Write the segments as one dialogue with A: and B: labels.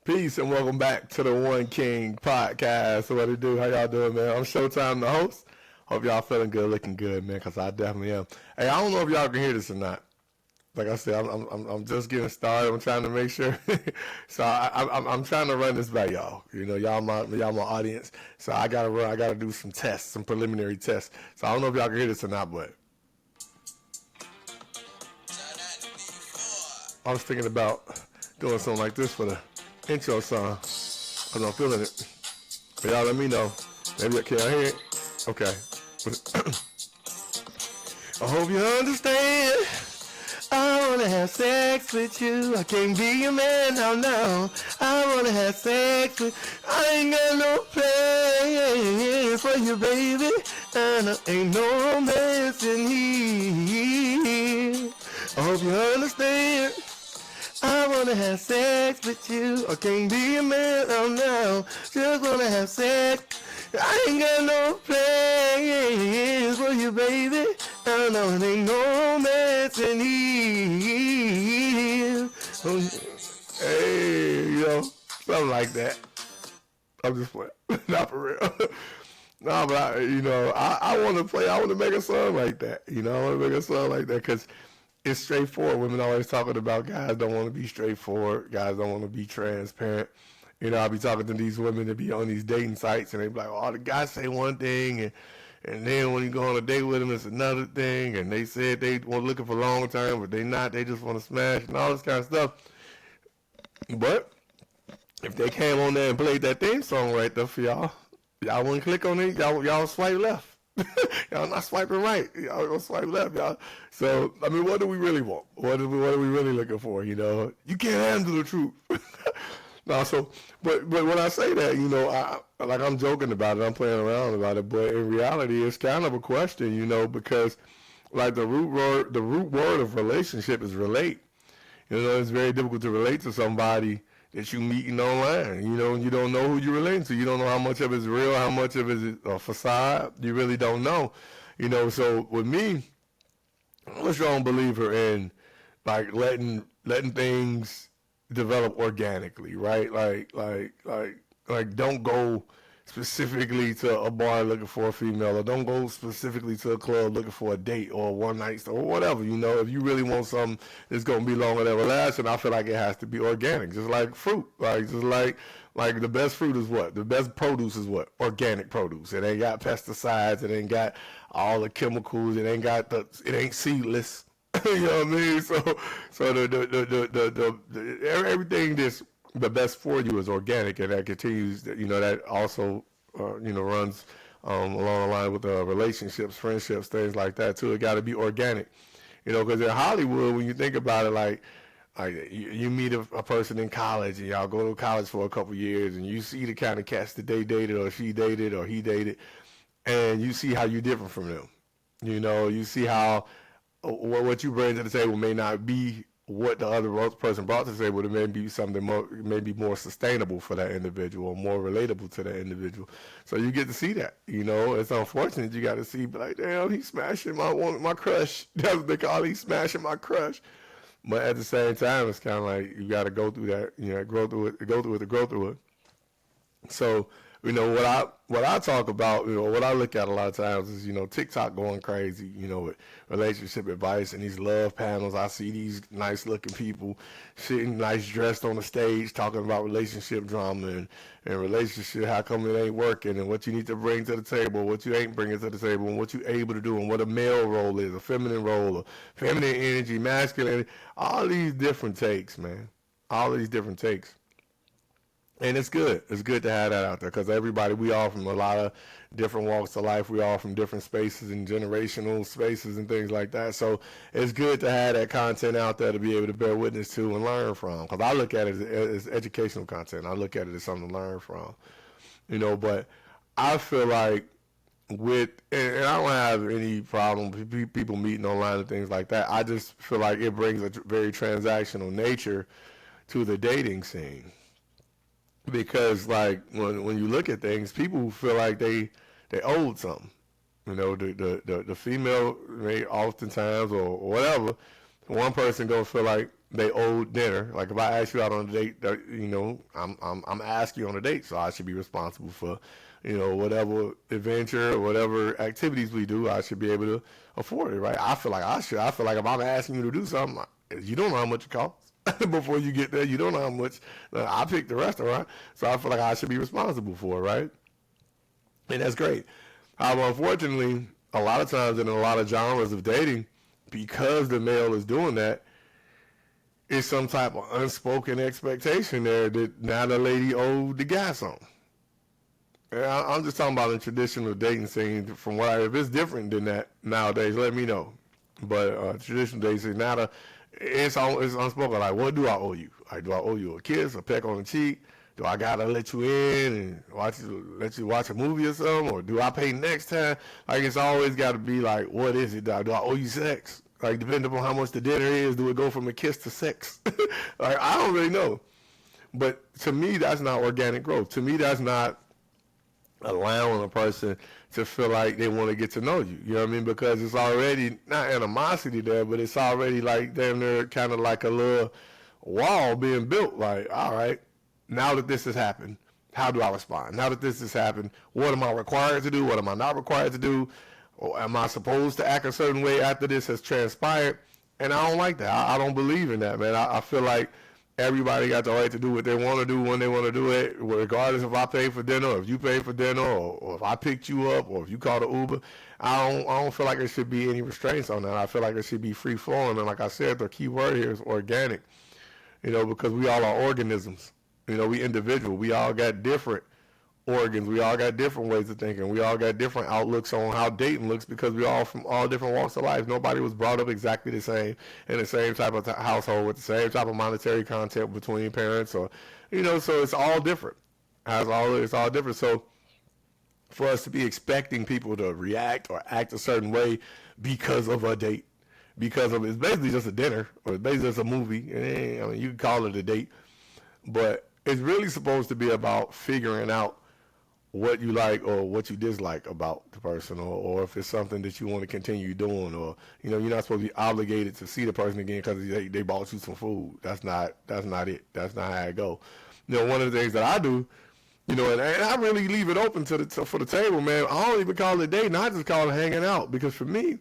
A: Peace and welcome back to the One King podcast. What it do? How y'all doing, man? I'm Showtime, the host. Hope y'all feeling good, looking good, man, because I definitely am. Hey, I don't know if y'all can hear this or not. Like I said, I'm just getting started. I'm trying to make sure. So I'm trying to run this by y'all. You know, y'all my audience. So I gotta run. I gotta do some tests, some preliminary tests. So I don't know if y'all can hear this or not, but I was thinking about doing something like this for the intro song because I'm feeling it. But y'all let me know. Maybe can I hear it? Okay. I hope you understand. I wanna have sex with you. I can't be your man now, no. I wanna have sex with. I ain't got no plans for you, baby. And there ain't no romance in here. I hope you understand. I wanna have sex with you. I can't be a man now, no. Just wanna have sex. I ain't got no plans for you, baby. I know it ain't no romance in here. Oh, hey, something like that. I'm just playing. Not for real. No, but I want to play. I want to make a song like that. I want to make a song like that because it's straightforward. Women always talking about guys don't want to be straightforward. Guys don't want to be transparent. I'll be talking to these women that be on these dating sites, and they be like, "Oh, the guys say one thing, and then when you go on a date with them, it's another thing." And they said they were looking for long term, but they not. They just want to smash and all this kind of stuff. But if they came on there and played that theme song right there for y'all wouldn't click on it. Y'all swipe left. Y'all not swiping right. Y'all gonna swipe left, y'all. So I mean, what do we really want? What are we really looking for? You can't handle the truth. No, so but when I say that, I'm joking about it. I'm playing around about it, but in reality, it's kind of a question, because like the root word of relationship is relate. It's very difficult to relate to somebody that you meeting online. You don't know who you're relating to. You don't know how much of it is real, how much of it is a facade. You really don't know. So with me, I'm a strong believer in like letting things develop organically, right? Like don't go specifically to a bar looking for a female, or don't go specifically to a club looking for a date or a one night stand or whatever. If you really want something that's gonna be longer than everlasting, I feel like it has to be organic, just like fruit. Like the best fruit is what? The best produce is what? Organic produce. It ain't got pesticides. It ain't got all the chemicals. It ain't seedless. You know what I mean? So everything that's the best for you is organic, and that continues. That also runs along the line with relationships, friendships, things like that too. It got to be organic. Because in Hollywood, when you think about it, like you meet a person in college, and y'all go to college for a couple years, and you see the kind of cats that they dated or she dated or he dated, and you see how you're different from them. You see how what you bring to the table may not be what the other person brought to the table. It may be something maybe more sustainable for that individual, more relatable to that individual. So you get to see that. It's unfortunate you got to see, but like, damn, he's smashing my crush. That's what they call it. He's smashing my crush. But at the same time, it's kind of like you got to go through that. Grow through it, to grow through it. So what I talk about, what I look at a lot of times is TikTok going crazy, with relationship advice and these love panels. I see these nice looking people sitting nice dressed on the stage talking about relationship drama and relationship, how come it ain't working, and what you need to bring to the table, what you ain't bringing to the table, and what you able to do, and what a male role is, a feminine role, a feminine energy, masculine, all these different takes, man, all these different takes. And it's good. It's good to have that out there because everybody, we all from a lot of different walks of life. We all from different spaces and generational spaces and things like that. So it's good to have that content out there to be able to bear witness to and learn from. Because I look at it as educational content. I look at it as something to learn from. But I feel like and I don't have any problem with people meeting online and things like that. I just feel like it brings a very transactional nature to the dating scene because like when you look at things, people feel like they owed something. The female may oftentimes or whatever. One person gonna feel like they owe dinner. Like if I ask you out on a date, you know, I'm asking you on a date, so I should be responsible for, you know, whatever adventure or whatever activities we do. I should be able to afford it, right? I feel like I should. I feel like if I'm asking you to do something, you don't know how much it costs before you get there. You don't know how much. I picked the restaurant, so I feel like I should be responsible for it, right? And that's great. Unfortunately, a lot of times in a lot of genres of dating, because the male is doing that, it's some type of unspoken expectation there that now the lady owed the gas on. And I'm just talking about the traditional dating scene. From what if it's different than that nowadays, let me know. But traditional dating scene now, it's unspoken. Like, what do I owe you? Like, do I owe you a kiss, a peck on the cheek? Do I gotta let you in and let you watch a movie or something, or do I pay next time? Like, it's always got to be like, what is it? Do I owe you sex? Like, depending upon how much the dinner is, do it go from a kiss to sex? Like, I don't really know. But to me, that's not organic growth. To me, that's not allowing a person to feel like they want to get to know you. You know what I mean? Because it's already not animosity there, but it's already like damn near kind of like a little wall being built. Like, all right, now that this has happened, how do I respond? Now that this has happened, what am I required to do? What am I not required to do? Or am I supposed to act a certain way after this has transpired? And I don't like that. I don't believe in that, man. I feel like everybody got the right to do what they want to do when they want to do it, regardless if I pay for dinner, or if you pay for dinner, or if I picked you up, or if you called an Uber. I don't feel like there should be any restraints on that. I feel like it should be free flowing. And like I said, the key word here is organic. You know, because we all are organisms. You know, we individual. We all got different organs. We all got different ways of thinking. We all got different outlooks on how dating looks because we all from all different walks of life. Nobody was brought up exactly the same in the same type of household with the same type of monetary content between parents, or you know. So it's all different. It's all different. So for us to be expecting people to react or act a certain way because of a date, because of it's basically just a dinner or it's basically just a movie. I mean, you can call it a date, but it's really supposed to be about figuring out what you like or what you dislike about the person, or if it's something that you want to continue doing, or you know, you're not supposed to be obligated to see the person again because they bought you some food. That's not it. That's not how it go. You know, one of the things that I do, you know, and I really leave it open for the table, man. I don't even call it dating. I just call it hanging out, because for me,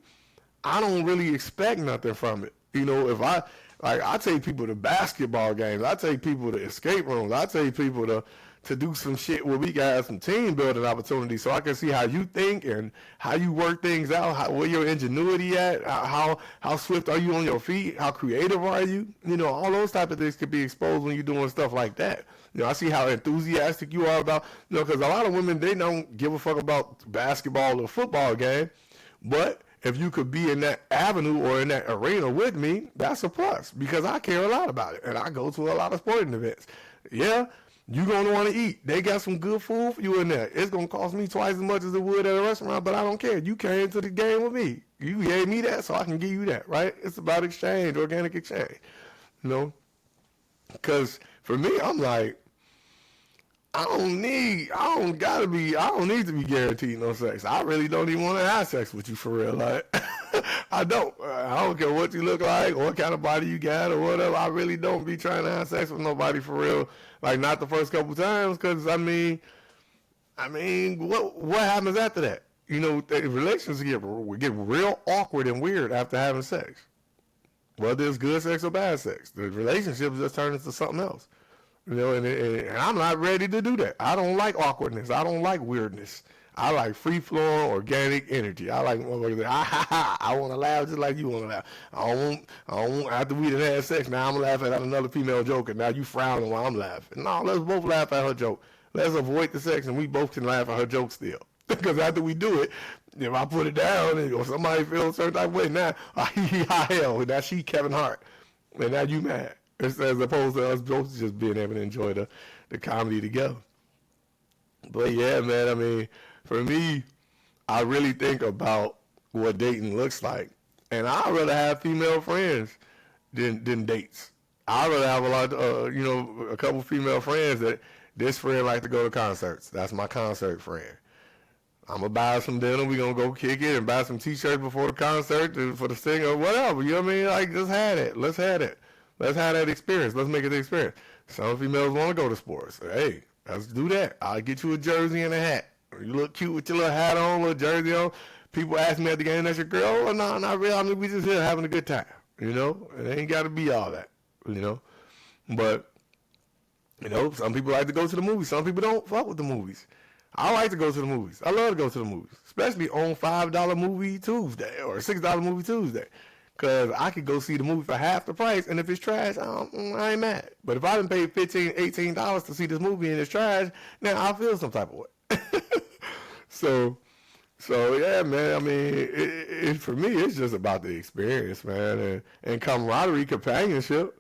A: I don't really expect nothing from it. You know, if I take people to basketball games, I take people to escape rooms, I take people to do some shit where we got some team building opportunities, so I can see how you think and how you work things out, where your ingenuity at, how swift are you on your feet, how creative are you, you know, all those type of things could be exposed when you're doing stuff like that. You know, I see how enthusiastic you are about, you know, because a lot of women, they don't give a fuck about basketball or football game, but if you could be in that avenue or in that arena with me, that's a plus, because I care a lot about it and I go to a lot of sporting events. Yeah, you're going to want to eat. They got some good food for you in there. It's going to cost me twice as much as it would at a restaurant, but I don't care. You came to the game with me. You gave me that, so I can give you that, right? It's about exchange, organic exchange, you know? Because for me, I'm like, I don't need to be guaranteed no sex. I really don't even want to have sex with you for real. Like, I don't care what you look like or what kind of body you got or whatever. I really don't be trying to have sex with nobody for real. Like, not the first couple times, because I mean, what happens after that? You know, relations get real awkward and weird after having sex. Whether it's good sex or bad sex, the relationship just turns into something else. You know, and I'm not ready to do that. I don't like awkwardness. I don't like weirdness. I like free-flowing, organic energy. I like motherfuckers that, I want to laugh just like you want to laugh. I don't want, after we done had sex, now I'm laughing at another female joke, and now you frowning while I'm laughing. No, let's both laugh at her joke. Let's avoid the sex, and we both can laugh at her joke still. Because after we do it, if I put it down, or somebody feels a certain type of way, now, hell, now she Kevin Hart, and now you mad. As opposed to us both just being able to enjoy the comedy together. But yeah, man, I mean, for me, I really think about what dating looks like. And I'd rather have female friends than dates. I'd rather have a lot, a couple female friends that this friend like to go to concerts. That's my concert friend. I'm going to buy some dinner. We're going to go kick it and buy some T-shirts before the concert for the singer, whatever. You know what I mean? Like, just have it. Let's have it. Let's have that experience. Let's make it the experience. Some females want to go to sports. Hey, let's do that. I'll get you a jersey and a hat. You look cute with your little hat on, little jersey on. People ask me at the game, that's your girl? Oh, no, not really. I mean, we just here having a good time. You know, it ain't got to be all that. You know, but you know, some people like to go to the movies. Some people don't fuck with the movies. I like to go to the movies. I love to go to the movies, especially on $5 movie Tuesday or $6 movie Tuesday, because I could go see the movie for half the price, and if it's trash, I ain't mad. But if I done paid $15, $18 to see this movie and it's trash, now I feel some type of way. So yeah, man. I mean, for me, it's just about the experience, man, and camaraderie, companionship.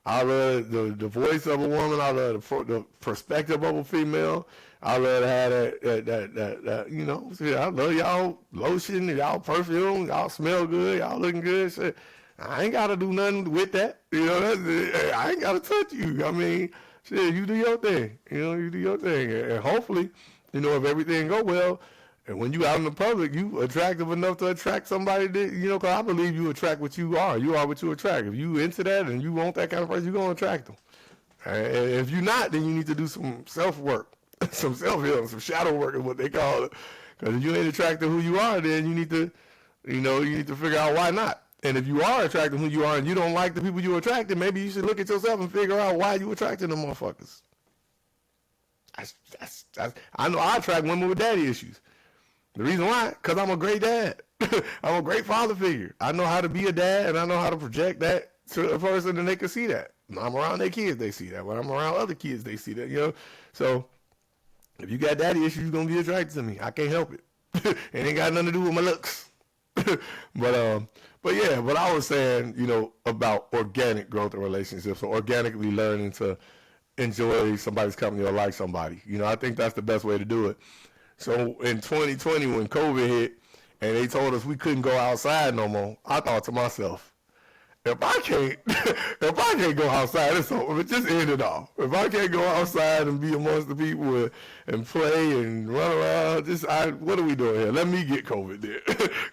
A: I love the voice of a woman. I love the perspective of a female. I love to have that you know. See, I love y'all lotion, y'all perfume, y'all smell good, y'all looking good. Shit. I ain't got to do nothing with that. You know, I ain't got to touch you. I mean, shit, you do your thing. You know, you do your thing. And hopefully, you know, if everything go well, and when you out in the public, you attractive enough to attract somebody that, you know, because I believe you attract what you are. You are what you attract. If you into that and you want that kind of person, you're going to attract them. And if you're not, then you need to do some self-work, some self-healing, some shadow work is what they call it. Because if you ain't attracted who you are, then you need to, you know, you need to figure out why not. And if you are attracted who you are and you don't like the people you attracted, maybe you should look at yourself and figure out why you attracted them motherfuckers. I know I attract women with daddy issues. The reason why, because I'm a great dad. I'm a great father figure. I know how to be a dad, and I know how to project that to a person, and they can see that. When I'm around their kids, they see that. When I'm around other kids, they see that, you know. So if you got daddy issues, you're going to be attracted to me. I can't help it. It ain't got nothing to do with my looks. But yeah, but I was saying, you know, about organic growth in relationships, or organically learning to enjoy somebody's company or like somebody. You know, I think that's the best way to do it. So in 2020, when COVID hit and they told us we couldn't go outside no more, I thought to myself, if I can't go outside, it's over. Just end it off. If I can't go outside and be amongst the people and play and run around, what are we doing here? Let me get COVID there.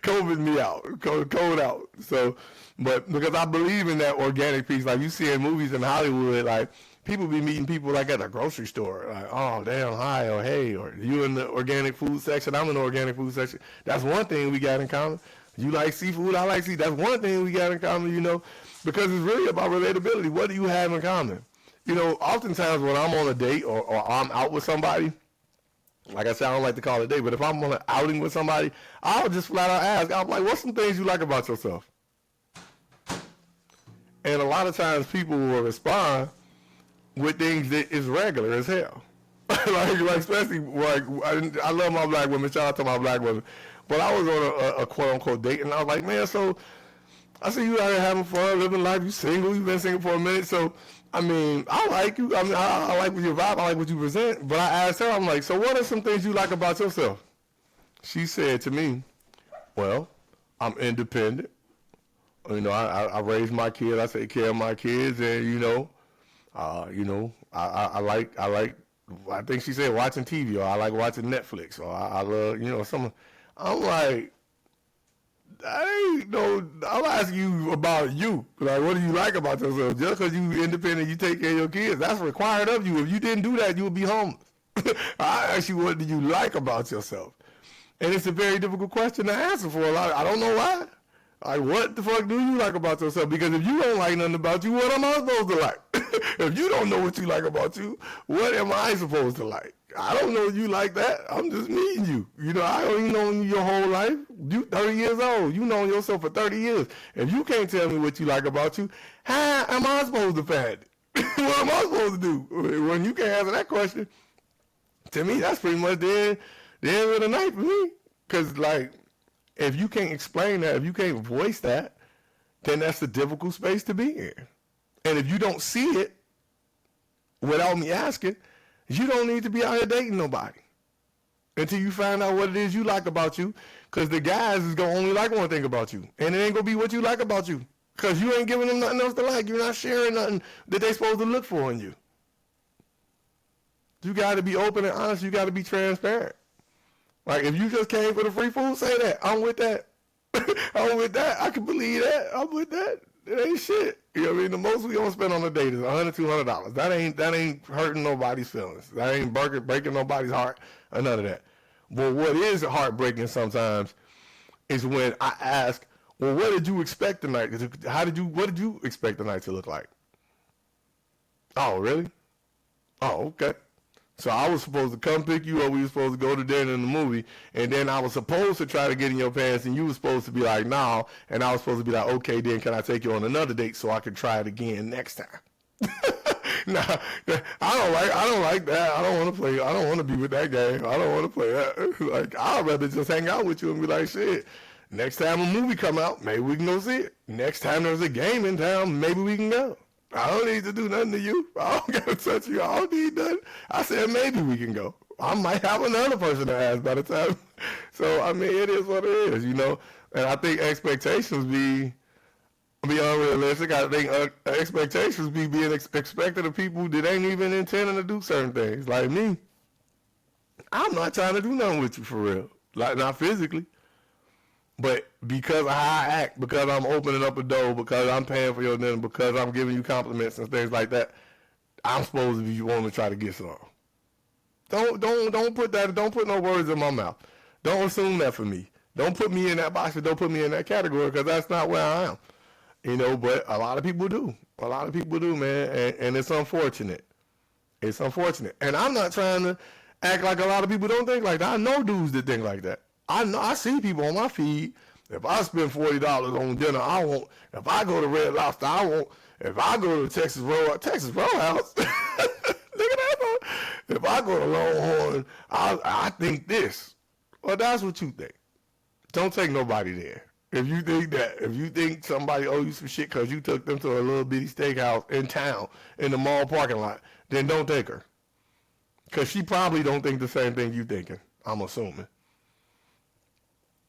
A: COVID me out. COVID out. So, but because I believe in that organic piece, like you see in movies in Hollywood, like, people be meeting people like at the grocery store, like, oh, damn, hi, or hey, or you in the organic food section, I'm in the organic food section. That's one thing we got in common. You like seafood, I like seafood. That's one thing we got in common, you know, because it's really about relatability. What do you have in common? You know, oftentimes when I'm on a date or I'm out with somebody, like I said, I don't like to call it a date, but if I'm on an outing with somebody, I'll just flat out ask, I'm like, what's some things you like about yourself? And a lot of times people will respond with things that is regular as hell. like especially, like, I love my black women, shout out to my black women, but I was on a quote-unquote date, and I was like, man, so, I see you out here having fun, living life, you single, you've been single for a minute, so, I mean, I like you, I mean, I like what your vibe, I like what you present, but I asked her, I'm like, so what are some things you like about yourself? She said to me, well, I'm independent, you know, I raise my kids, I take care of my kids, and, you know, I like, I think she said watching TV, or I like watching Netflix, or I love, you know, some. I'm like, I ain't no, I'm asking you about you. Like, what do you like about yourself? Just because you independent, you take care of your kids, that's required of you. If you didn't do that, you would be homeless. I ask you, what do you like about yourself? And it's a very difficult question to answer for a lot. I don't know why. Like, what the fuck do you like about yourself? Because if you don't like nothing about you, what am I supposed to like? If you don't know what you like about you, what am I supposed to like? I don't know you like that. I'm just meeting you. You know, I don't even know you your whole life. You 30 years old. You know yourself for 30 years. If you can't tell me what you like about you, how am I supposed to find it? What am I supposed to do? When you can't answer that question, to me, that's pretty much the end of the night for me. Because, like, if you can't explain that, if you can't voice that, then that's a difficult space to be in. And if you don't see it without me asking, you don't need to be out here dating nobody until you find out what it is you like about you, because the guys is going to only like one thing about you, and it ain't going to be what you like about you, because you ain't giving them nothing else to like. You're not sharing nothing that they supposed to look for in you. You got to be open and honest. You got to be transparent. Like, if you just came for the free food, say that. I'm with that. I'm with that. I can believe that. I'm with that. It ain't shit. You know what I mean? The most we gonna spend on a date is $100, $200. That ain't hurting nobody's feelings. That ain't breaking nobody's heart or none of that. But what is heartbreaking sometimes is when I ask, well, what did you expect tonight? What did you expect the night to look like? Oh, really? Oh, okay. So I was supposed to come pick you up. We were supposed to go to dinner in the movie. And then I was supposed to try to get in your pants, and you were supposed to be like, no. And I was supposed to be like, okay, then can I take you on another date so I can try it again next time? Nah, I don't like that. I don't want to play. I don't want to be with that game. I don't want to play that. Like, I'd rather just hang out with you and be like, shit. Next time a movie come out, maybe we can go see it. Next time there's a game in town, maybe we can go. I don't need to do nothing to you. I don't got to touch you. I don't need nothing. I said maybe we can go. I might have another person to ask by the time. So, I mean, it is what it is, you know. And I think expectations be unrealistic. I think expectations be being expected of people that ain't even intending to do certain things. Like me, I'm not trying to do nothing with you for real. Like, not physically. But because of how I act, because I'm opening up a door, because I'm paying for your dinner, because I'm giving you compliments and things like that, I'm supposed to be wanting to try to get some. Don't put no words in my mouth. Don't assume that for me. Don't put me in that box or don't put me in that category, because that's not where I am. You know, but a lot of people do. A lot of people do, man, and it's unfortunate. It's unfortunate. And I'm not trying to act like a lot of people don't think like that. I know dudes that think like that. I see people on my feed. If I spend $40 on dinner, I won't. If I go to Red Lobster, I won't. If I go to Texas Roadhouse, look at that. If I go to Longhorn, I think this. Well, that's what you think. Don't take nobody there. If you think somebody owe you some shit because you took them to a little bitty steakhouse in town in the mall parking lot, then don't take her. Because she probably don't think the same thing you thinking, I'm assuming.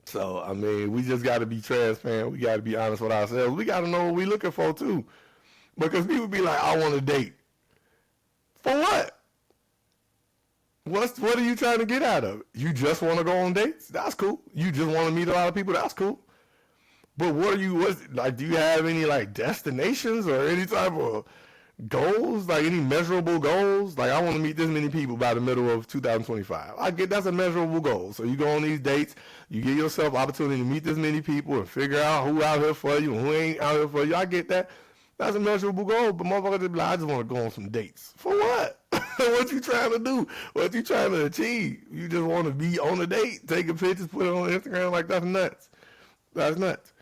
A: So, I mean, we just got to be transparent. We got to be honest with ourselves. We got to know what we're looking for, too. Because people be like, I want a date. For what? What are you trying to get out of it? You just want to go on dates? That's cool. You just want to meet a lot of people? That's cool. But do you have any, like, destinations or any type of goals? Like, any measurable goals? Like, I want to meet this many people by the middle of 2025. I get that's a measurable goal. So you go on these dates, you give yourself opportunity to meet this many people and figure out who out here for you and who ain't out here for you. I get that. That's a measurable goal. But motherfuckers be like, I just want to go on some dates. For what? What you trying to do? What you trying to achieve? You just want to be on a date, taking pictures, put it on Instagram. Like, that's nuts. That's nuts.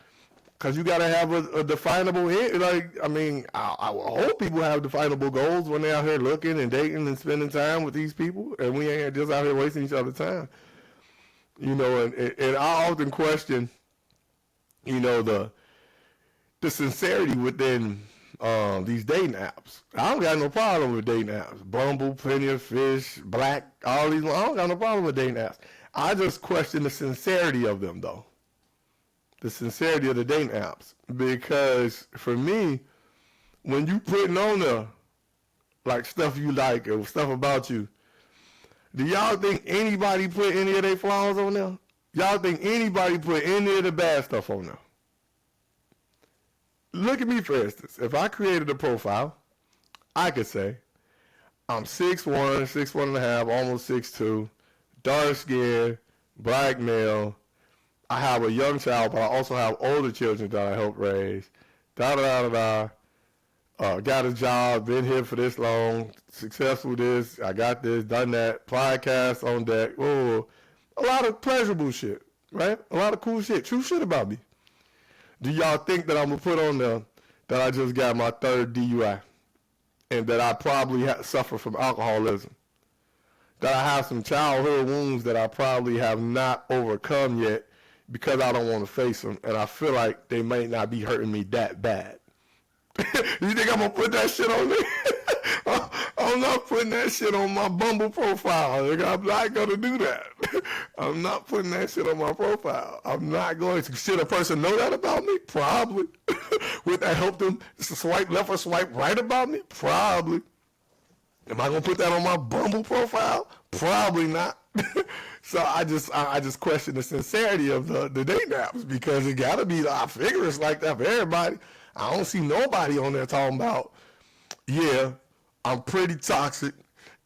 A: Because you got to have a definable end. Like, I mean, I hope people have definable goals when they're out here looking and dating and spending time with these people. And we ain't just out here wasting each other's time. You know, and I often question, you know, the sincerity within these dating apps. I don't got no problem with dating apps. Bumble, Plenty of Fish, Black, all these. I don't got no problem with dating apps. I just question the sincerity of them, though. The sincerity of the dating apps. Because for me, when you putting on the like stuff you like or stuff about you, do y'all think anybody put any of their flaws on there? Y'all think anybody put any of the bad stuff on there? Look at me, for instance. If I created a profile, I could say, I'm 6'1", 6'1.5", almost 6'2", dark skin, black male. I have a young child, but I also have older children that I help raise. Got a job, been here for this long, successful this, I got this, done that, podcast on deck. Oh, a lot of pleasurable shit, right? A lot of cool shit, true shit about me. Do y'all think that I'm going to put on there that I just got my 3rd DUI and that I probably suffer from alcoholism? That I have some childhood wounds that I probably have not overcome yet because I don't want to face them, and I feel like they might not be hurting me that bad. You think I'm going to put that shit on there? I'm not putting that shit on my Bumble profile. I'm not going to do that. I'm not putting that shit on my profile. I'm not going to. Should a person know that about me? Probably. Would that help them swipe left or swipe right about me? Probably. Am I going to put that on my Bumble profile? Probably not. So I just question the sincerity of the dating apps, because it got to be, I figure it's like that for everybody. I don't see nobody on there talking about, yeah, I'm pretty toxic,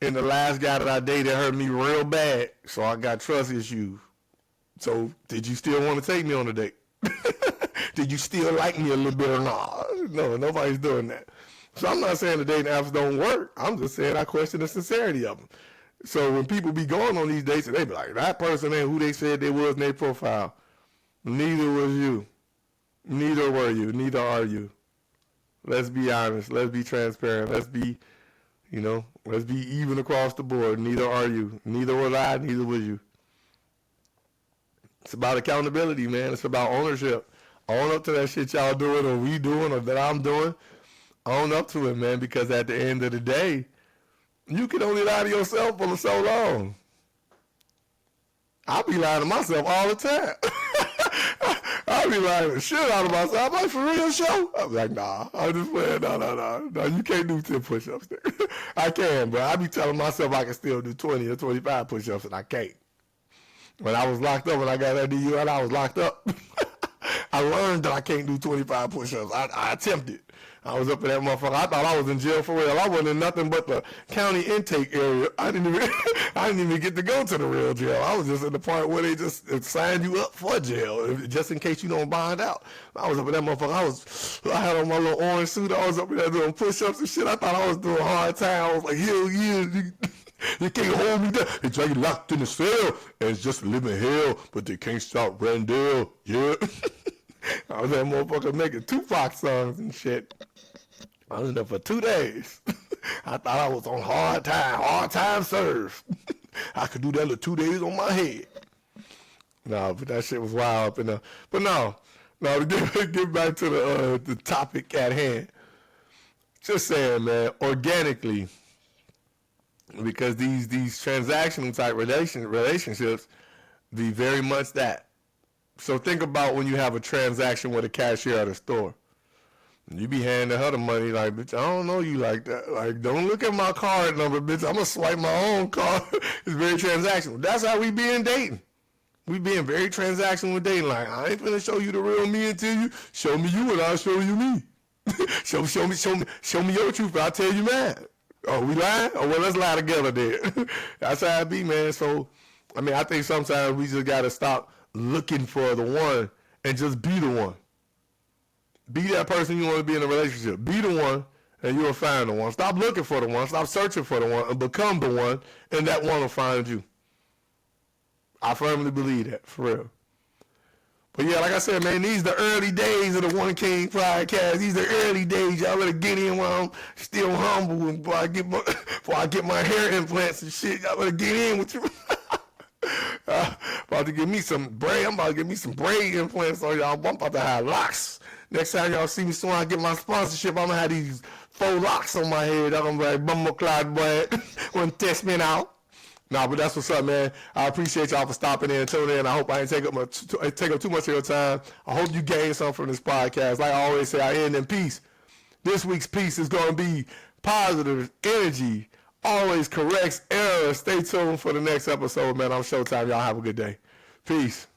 A: and the last guy that I dated hurt me real bad, so I got trust issues. So did you still want to take me on a date? Did you still like me a little bit or not? No, nobody's doing that. So I'm not saying the dating apps don't work. I'm just saying I question the sincerity of them. So when people be going on these dates and they be like, that person ain't who they said they was in their profile. Neither was you. Neither were you. Neither are you. Let's be honest. Let's be transparent. Let's be, let's be even across the board. Neither are you. Neither was I. Neither was you. It's about accountability, man. It's about ownership. Own up to that shit y'all doing or we doing or that I'm doing. Own up to it, man, because at the end of the day, you can only lie to yourself for so long. I be lying to myself all the time. I be lying the shit out of myself. I'm like, for real show? I'm like, nah, I'm just playing. No, you can't do 10 push-ups there. I can, but I be telling myself I can still do 20 or 25 push-ups, and I can't. When I was locked up, when I got that DUI, I was locked up. I learned that I can't do 25 push-ups. I attempted. I was up in that motherfucker. I thought I was in jail for real. I wasn't in nothing but the county intake area. I didn't even get to go to the real jail. I was just in the part where they just signed you up for jail, just in case you don't bond out. I was up in that motherfucker. I had on my little orange suit. I was up in there doing push-ups and shit. I thought I was doing hard time. I was like, hell yeah. They can't hold me down. They try you locked in the cell and it's just living hell, but they can't stop Randall. Yeah. I was that motherfucker making Tupac songs and shit. I was in there for 2 days. I thought I was on hard time served. I could do that in 2 days on my head. No, but that shit was wild up in there. But no, to get back to the topic at hand. Just saying, man, organically, because these transactional type relationships be very much that. So think about when you have a transaction with a cashier at a store. You be handing her the money like, bitch, I don't know you like that. Like, don't look at my card number, bitch. I'm going to swipe my own card. It's very transactional. That's how we be in dating. We being very transactional with dating. Like, I ain't finna show you the real me until you show me you and I'll show you me. show me your truth, but I'll tell you mine. Oh, we lying? Oh, well, let's lie together then. That's how it be, man. So, I mean, I think sometimes we just got to stop looking for the one and just be the one. Be that person you want to be in a relationship. Be the one, and you'll find the one. Stop looking for the one. Stop searching for the one, and become the one, and that one will find you. I firmly believe that, for real. But yeah, like I said, man, these the early days of the One King podcast. These the early days. Y'all better get in while I'm still humble and before I get my hair implants and shit. Y'all better get in with you. About to get me some braid. I'm about to get me some braid implants on y'all. I'm about to have locks. Next time y'all see me soon, I get my sponsorship. I'm gonna have these 4 locks on my head. I'm gonna be like, Bumbleclad boy, wanna test me out. Nah, but that's what's up, man. I appreciate y'all for stopping in and tuning in. I hope I didn't take up too much of your time. I hope you gained something from this podcast. Like I always say, I end in peace. This week's piece is gonna be positive energy. Always corrects errors. Stay tuned for the next episode, man. I'm Showtime. Y'all have a good day. Peace.